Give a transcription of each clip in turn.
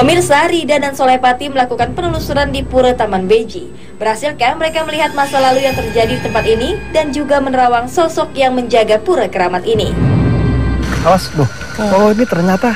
Pemirsa, Rida dan Solepati melakukan penelusuran di Pura Taman Beji. Berhasilkah mereka melihat masa lalu yang terjadi di tempat ini dan juga menerawang sosok yang menjaga Pura Keramat ini? Awas, oh ini ternyata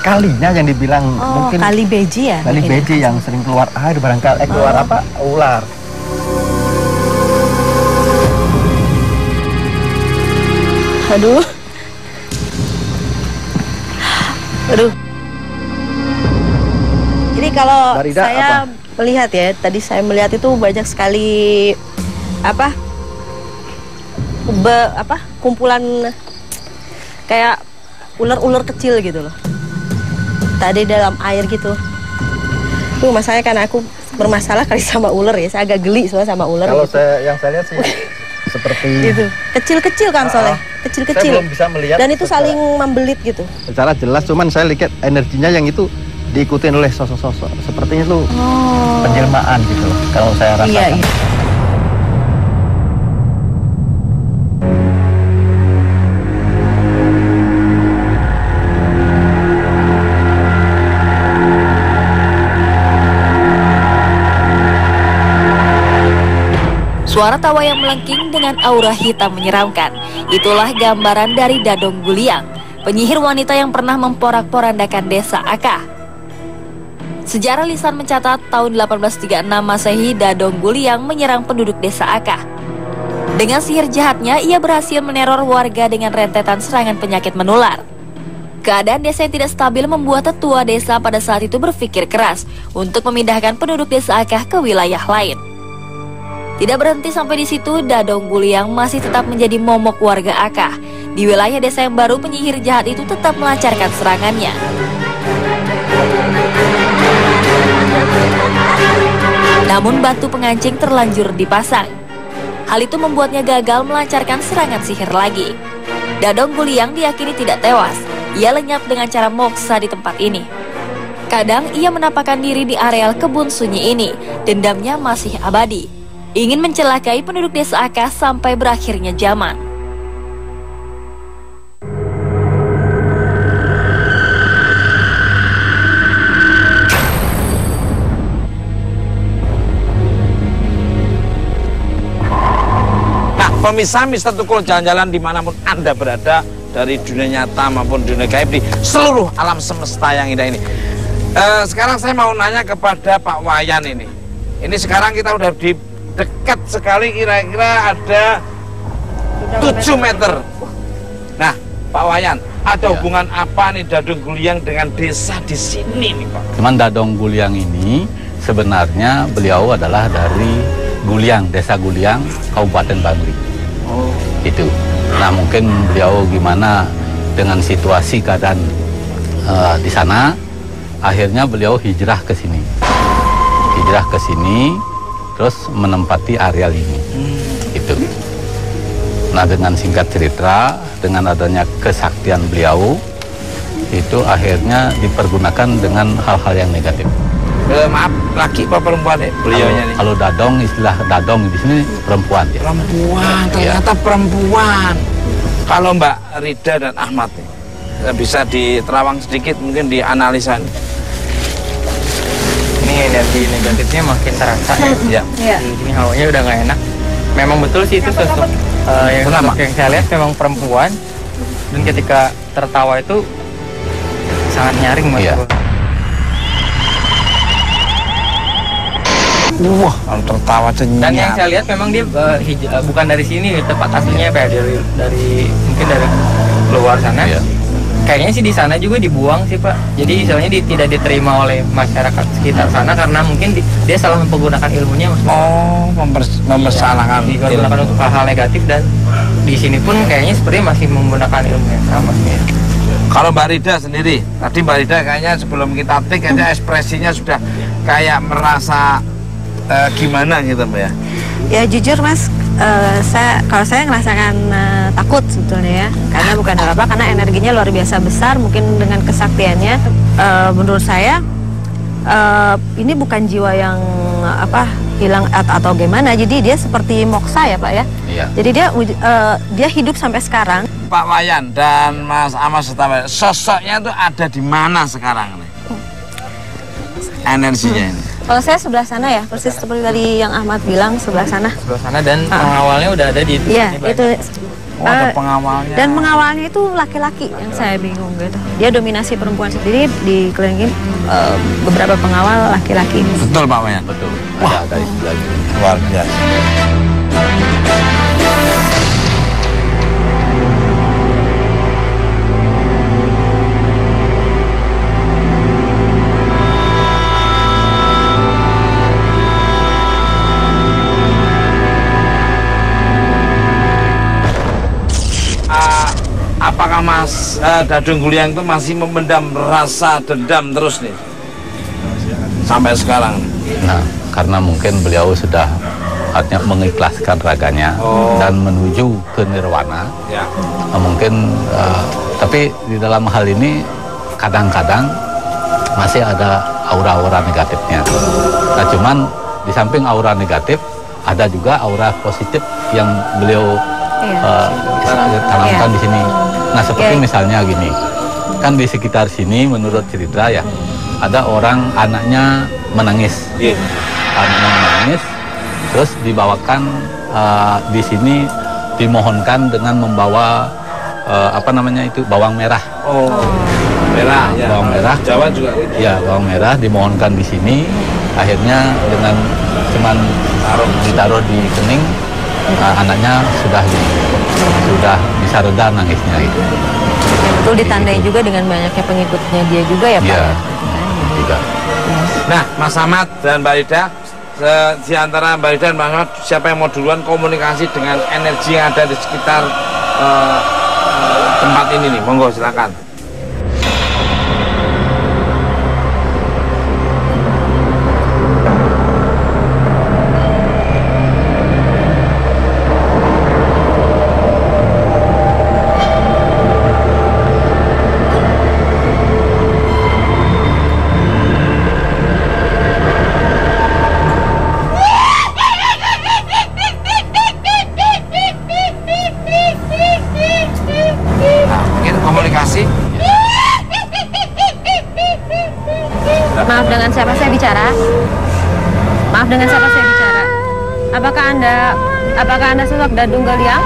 kalinya yang dibilang mungkin kali Beji ya? Kali Beji yang sering keluar air barangkali, keluar apa? Ular. Aduh. Jadi kalau Barida, saya melihat ya, tadi saya melihat itu banyak sekali kumpulan kayak ular-ular kecil gitu loh. Tadi dalam air gitu. Tuh masalahnya kan aku bermasalah kali sama ular ya, saya agak geli soalnya sama ular. Kalau gitu. yang saya lihat sih seperti gitu. Kecil-kecil kan soalnya, kecil-kecil. Saya belum bisa melihat. Dan itu saling membelit gitu. Secara jelas, cuman saya lihat energinya yang itu diikutin oleh sosok-sosok. Sepertinya itu penjelmaan gitu loh, kalau saya rasakan. Iya. Suara tawa yang melengking dengan aura hitam menyeramkan. Itulah gambaran dari Dadong Guliang, penyihir wanita yang pernah memporak-porandakan desa Akah. Sejarah lisan mencatat tahun 1836 Masehi, Dadong Guliang menyerang penduduk desa Akah. Dengan sihir jahatnya, ia berhasil meneror warga dengan rentetan serangan penyakit menular. Keadaan desa yang tidak stabil membuat tetua desa pada saat itu berpikir keras untuk memindahkan penduduk desa Akah ke wilayah lain. Tidak berhenti sampai di situ, Dadong Guliang masih tetap menjadi momok warga Akah. Di wilayah desa yang baru, penyihir jahat itu tetap melancarkan serangannya. Namun batu pengancing terlanjur dipasang. Hal itu membuatnya gagal melancarkan serangan sihir lagi. Dadong Guliang diyakini tidak tewas. Ia lenyap dengan cara moksa di tempat ini. Kadang ia menampakkan diri di areal kebun sunyi ini. Dendamnya masih abadi. Ingin mencelakai penduduk desa Akah sampai berakhirnya zaman. Nah, pemirsa Mister Tukul jalan-jalan dimanapun Anda berada, dari dunia nyata maupun dunia gaib di seluruh alam semesta yang indah ini. Sekarang saya mau nanya kepada Pak Wayan ini. Ini sekarang kita udah di dekat sekali, kira-kira ada 7 meter. Nah, Pak Wayan, ada hubungan apa nih Dadong Guliang dengan desa di sini nih Pak? Cuman Dadong Guliang ini sebenarnya beliau adalah dari Guliang, desa Guliang, Kabupaten Bangli. Oh. Itu. Nah, mungkin beliau gimana dengan situasi keadaan di sana, akhirnya beliau hijrah ke sini. Hijrah ke sini, terus menempati areal ini. Itu. Nah, dengan singkat cerita, dengan adanya kesaktian beliau, itu akhirnya dipergunakan dengan hal-hal yang negatif. Maaf, laki apa perempuan ya beliaunya nih? Kalau Dadong, istilah Dadong di sini perempuan ya. Perempuan, ternyata perempuan. Kalau Mbak Rida dan Ahmad nih, bisa diterawang sedikit, mungkin dianalisa nih. Ini energi negatifnya makin terasa ya. Ini hawanya udah nggak enak. Memang betul sih itu sosok yang saya lihat memang perempuan, dan ketika tertawa itu sangat nyaring mas. Iya. Wah, kalau tertawa cenyap. Dan yang saya lihat memang dia bukan dari sini, tempat aslinya Pak, dari mungkin dari luar sana. Iya. Kayaknya sih di sana juga dibuang sih Pak. Jadi misalnya tidak diterima oleh masyarakat sekitar sana karena mungkin dia salah menggunakan ilmunya Mas. Oh, mempersalahkan. Digunakan untuk hal-hal negatif, dan di sini pun kayaknya sepertinya masih menggunakan ilmu yang sama. Kalau Mbak Rida sendiri, tadi Mbak Rida kayaknya sebelum kita take kayaknya ekspresinya sudah kayak merasa gimana gitu Mbak ya? Ya jujur Mas, kalau saya ngerasakan takut sebetulnya ya, karena bukan apa-apa, karena energinya luar biasa besar, mungkin dengan kesaktiannya. Menurut saya ini bukan jiwa yang hilang atau gimana, jadi dia seperti moksa ya Pak ya. Iya. Jadi dia hidup sampai sekarang. Pak Wayan dan Mas Ahmad Setawa, sosoknya itu ada di mana sekarang nih? energinya ini? Kalau saya sebelah sana ya, persis seperti tadi yang Ahmad bilang, sebelah sana. Sebelah sana, dan pengawalnya udah ada di Iya, sini itu. Oh, ada pengawalnya. Dan pengawalnya itu laki-laki yang saya bingung gitu. Dia dominasi perempuan sendiri, dikelilingin beberapa pengawal laki-laki. Betul Pak Wayan? Betul. Ada istilah gitu. Luar biasa. Apakah Mas Dadung Guliang itu masih memendam rasa dendam terus nih sampai sekarang? Nah, karena mungkin beliau sudah artinya mengikhlaskan raganya dan menuju ke nirwana. Ya. Mungkin tapi di dalam hal ini kadang-kadang masih ada aura-aura negatifnya. Nah, cuman di samping aura negatif ada juga aura positif yang beliau tanamkan di sini. Nah, seperti misalnya gini, kan di sekitar sini menurut cerita ya, ada orang anaknya menangis, anaknya menangis, terus dibawakan di sini dimohonkan dengan membawa apa namanya itu bawang merah. Oh, merah ya. Bawang merah. Jawa juga. Ya, bawang merah dimohonkan di sini. Akhirnya dengan cuman ditaruh di kening, anaknya sudah bisa reda nangisnya itu. Itu ditandai juga dengan banyaknya pengikutnya dia juga ya Pak? Iya, juga. Nah, Mas Ahmad dan Mbak Ida, di antara Mbak Ida dan Mas Ahmad, siapa yang mau duluan komunikasi dengan energi yang ada di sekitar tempat ini nih? Monggo silakan. Maaf, dengan siapa saya bicara? Maaf, dengan siapa saya bicara? Apakah Anda sosok Dadung Guliang?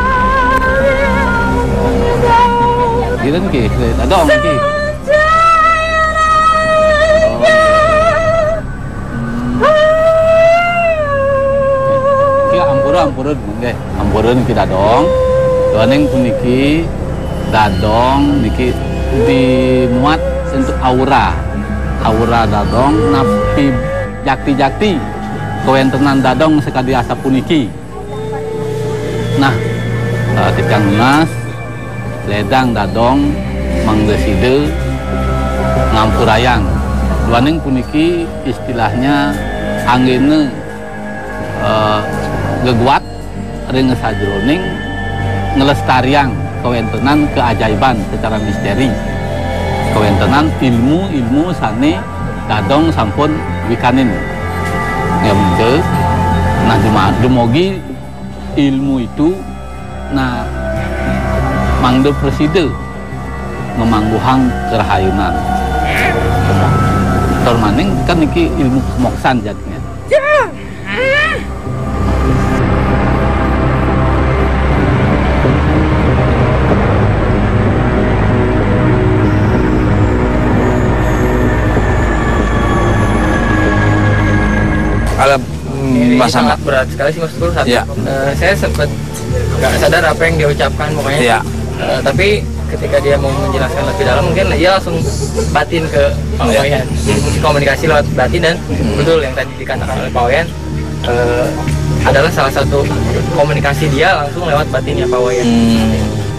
Gidan ki, dadong ki. Ki ampura nggih. Ampureun ki dadong. Doaning puniki dadong niki dimuat untuk aura dadong napi jakti kewentenan dadong sekadi asa puniki. Nah, tikang mas ledang dadong manggeside ngampurayang. Duaning puniki istilahnya anggene geguat ring sajroning ngelestariang kewentenan keajaiban secara misteri. Kewentenan ilmu sane dadong sampun wikanin ngemke. Nah, dumogi ilmu itu nah mangde preside memangguhang kerahayunan termaning kan iki ilmu kemoksan jadinya. Ini sangat berat sekali sih Mas Pur. Ya. Saya sempat nggak sadar apa yang dia ucapkan pokoknya. Ya. Tapi ketika dia mau menjelaskan lebih dalam, mungkin dia langsung batin ke Pak Wayan. Komunikasi lewat batin, dan betul yang tadi dikatakan oleh Pak Wayan adalah salah satu komunikasi dia langsung lewat batinnya Pak Wayan.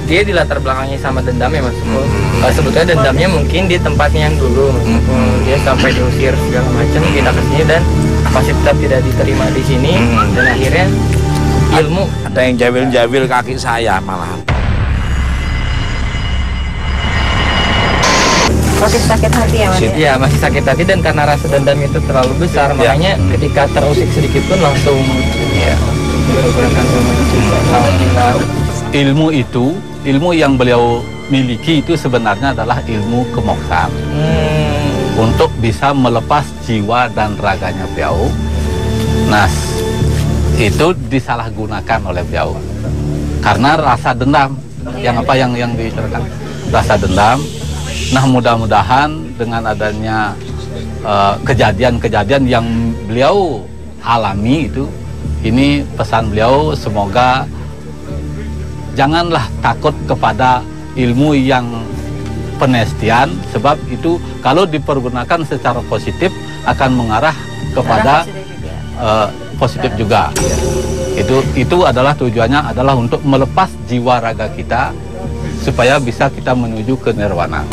Dia di latar belakangnya sama dendam ya Mas Pur. Sebetulnya dendamnya mungkin di tempatnya yang dulu. Dia sampai diusir segala macam, kita kesini dan masih tetap tidak diterima di sini, dan akhirnya ilmu ada yang jawil kaki saya malahan. Masih sakit hati ya Mas? Iya, masih sakit hati, dan karena rasa dendam itu terlalu besar, makanya ketika terusik sedikit pun langsung ilmu yang beliau miliki itu sebenarnya adalah ilmu kemoksaan. untuk bisa melepas jiwa dan raganya beliau. Nah, itu disalahgunakan oleh beliau karena rasa dendam yang dibicarakan, rasa dendam. Nah, mudah-mudahan dengan adanya kejadian-kejadian yang beliau alami itu, ini pesan beliau, semoga janganlah takut kepada ilmu yang penestian, sebab itu kalau dipergunakan secara positif akan mengarah kepada positif juga. Itu adalah tujuannya, adalah untuk melepas jiwa raga kita supaya bisa kita menuju ke nirwana.